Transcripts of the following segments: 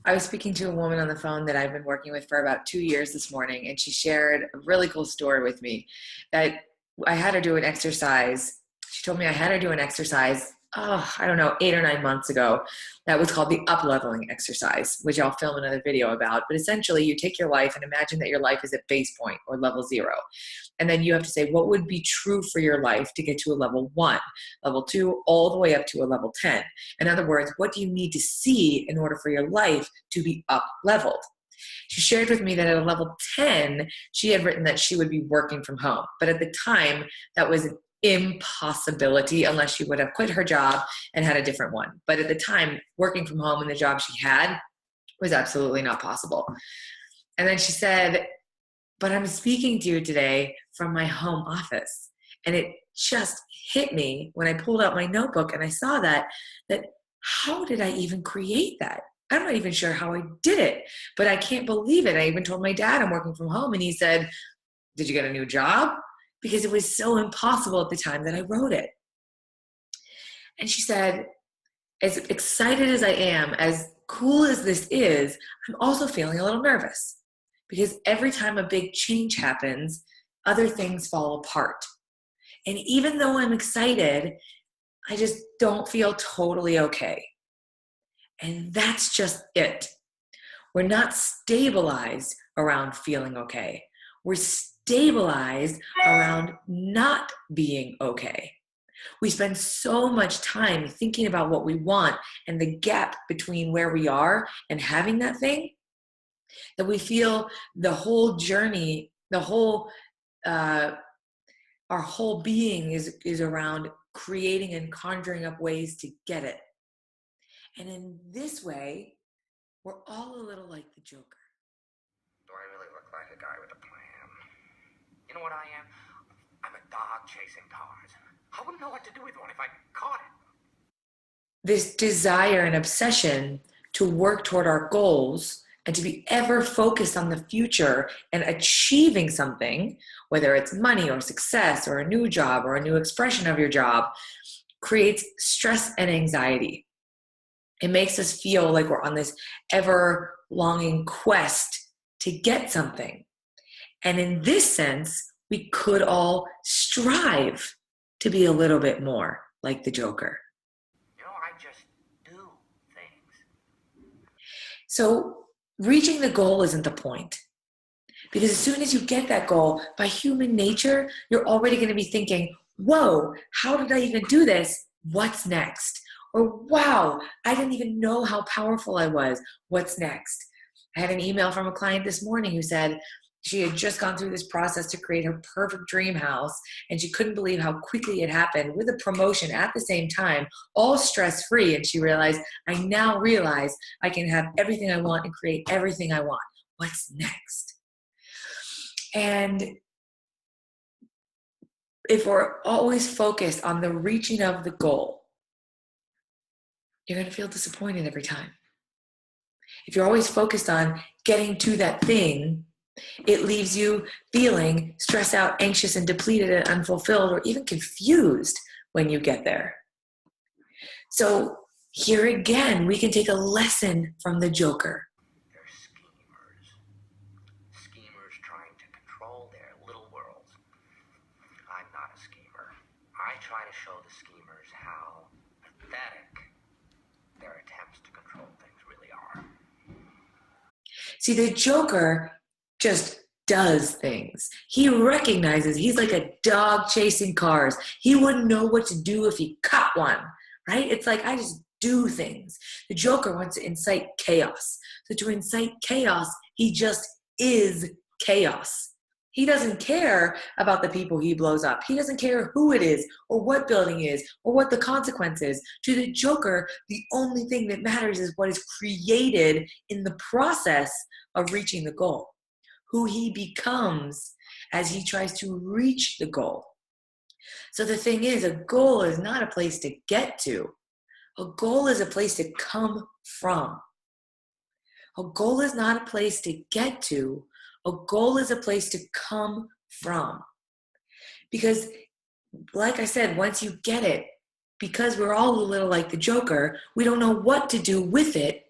I was speaking to a woman on the phone that I've been working with for about 2 years this morning, and she shared a really cool story with me that I had her do an exercise. She told me I had her do an exercise, I don't know, 8 or 9 months ago. That was called the up leveling exercise, which I'll film another video about. But essentially, you take your life and imagine that your life is at base point or level zero. And then you have to say what would be true for your life to get to a level one, level two, all the way up to a level 10. In other words, what do you need to see in order for your life to be up leveled? She shared with me that at a level 10, she had written that she would be working from home. But at the time, that was an impossibility unless she would have quit her job and had a different one. But at the time, working from home and the job she had was absolutely not possible. And then she said, but I'm speaking to you today from my home office. And it just hit me when I pulled out my notebook and I saw that how did I even create that? I'm not even sure how I did it, but I can't believe it. I even told my dad I'm working from home, and he said, did you get a new job? Because it was so impossible at the time that I wrote it. And she said, as excited as I am, as cool as this is, I'm also feeling a little nervous because every time a big change happens, other things fall apart. And even though I'm excited, I just don't feel totally okay. And that's just it. We're not stabilized around feeling okay. We're stabilized around not being okay. We spend so much time thinking about what we want and the gap between where we are and having that thing that we feel the whole journey, uh, our whole being is around creating and conjuring up ways to get it. And in this way, we're all a little like the Joker. Do I really look like a guy with a plan? You know what I am? I'm a dog chasing cars. I wouldn't know what to do with one if I caught it. This desire and obsession to work toward our goals and to be ever focused on the future and achieving something, whether it's money or success or a new job or a new expression of your job, creates stress and anxiety. It makes us feel like we're on this ever longing quest to get something. And in this sense, we could all strive to be a little bit more like the Joker. You know, I just do things. So reaching the goal isn't the point. Because as soon as you get that goal, by human nature, you're already going to be thinking, whoa, how did I even do this? What's next? Or, wow, I didn't even know how powerful I was. What's next? I had an email from a client this morning who said she had just gone through this process to create her perfect dream house, and she couldn't believe how quickly it happened with a promotion at the same time, all stress-free. And she realized, I now realize I can have everything I want and create everything I want. What's next? And if we're always focused on the reaching of the goal, you're going to feel disappointed every time. If you're always focused on getting to that thing, it leaves you feeling stressed out, anxious, and depleted and unfulfilled, or even confused when you get there. So here again, we can take a lesson from the Joker. They're schemers. Schemers trying to control their little worlds. I'm not a schemer. I try to show the schemers how pathetic their attempts to control things really are. See, the Joker just does things. He recognizes he's like a dog chasing cars. He wouldn't know what to do if he caught one, right? It's like, I just do things. The Joker wants to incite chaos. So to incite chaos, he just is chaos. He doesn't care about the people he blows up. He doesn't care who it is or what building is or what the consequence is. To the Joker, the only thing that matters is what is created in the process of reaching the goal, who he becomes as he tries to reach the goal. So the thing is, a goal is not a place to get to. A goal is a place to come from. A goal is not a place to get to. A goal is a place to come from. Because, like I said, once you get it, because we're all a little like the Joker, we don't know what to do with it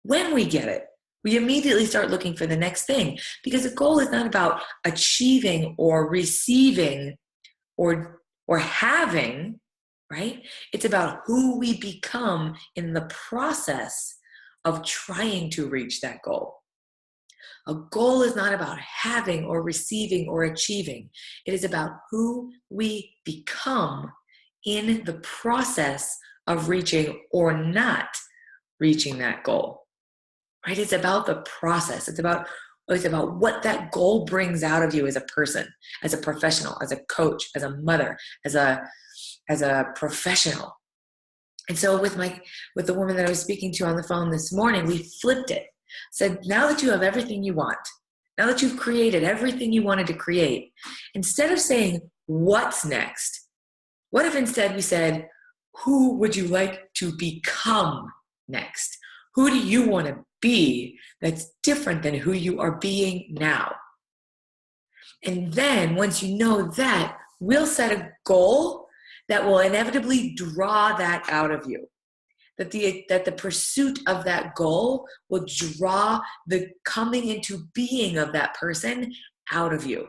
When we get it, we immediately start looking for the next thing, because a goal is not about achieving or receiving or having, right? It's about who we become in the process of trying to reach that goal. A goal is not about having or receiving or achieving. It is about who we become in the process of reaching or not reaching that goal. Right? It's about the process. It's about what that goal brings out of you as a person, as a professional, as a coach, as a mother, as a professional. And so with the woman that I was speaking to on the phone this morning, we flipped it. Said, now that you have everything you want, now that you've created everything you wanted to create, instead of saying, what's next? What if instead we said, who would you like to become next? Who do you want to be that's different than who you are being now? And then once you know that, we'll set a goal that will inevitably draw that out of you. That the pursuit of that goal will draw the coming into being of that person out of you.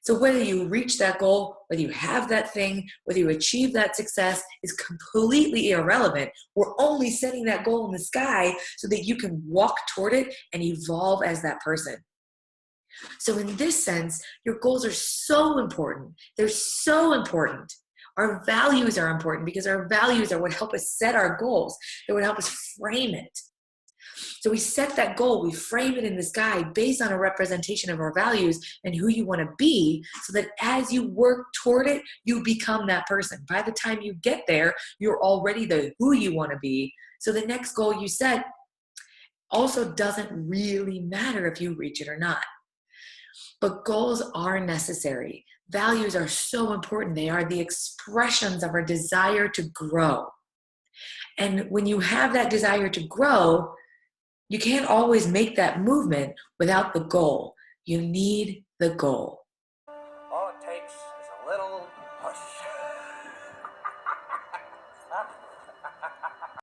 So whether you reach that goal, whether you have that thing, whether you achieve that success is completely irrelevant. We're only setting that goal in the sky so that you can walk toward it and evolve as that person. So in this sense, your goals are so important. They're so important. Our values are important because our values are what help us set our goals. They would help us frame it. So we set that goal, we frame it in the sky based on a representation of our values and who you want to be, so that as you work toward it, you become that person. By the time you get there, you're already the who you want to be. So the next goal you set also doesn't really matter if you reach it or not. But goals are necessary. Values are so important. They are the expressions of our desire to grow. And when you have that desire to grow, you can't always make that movement without the goal. You need the goal.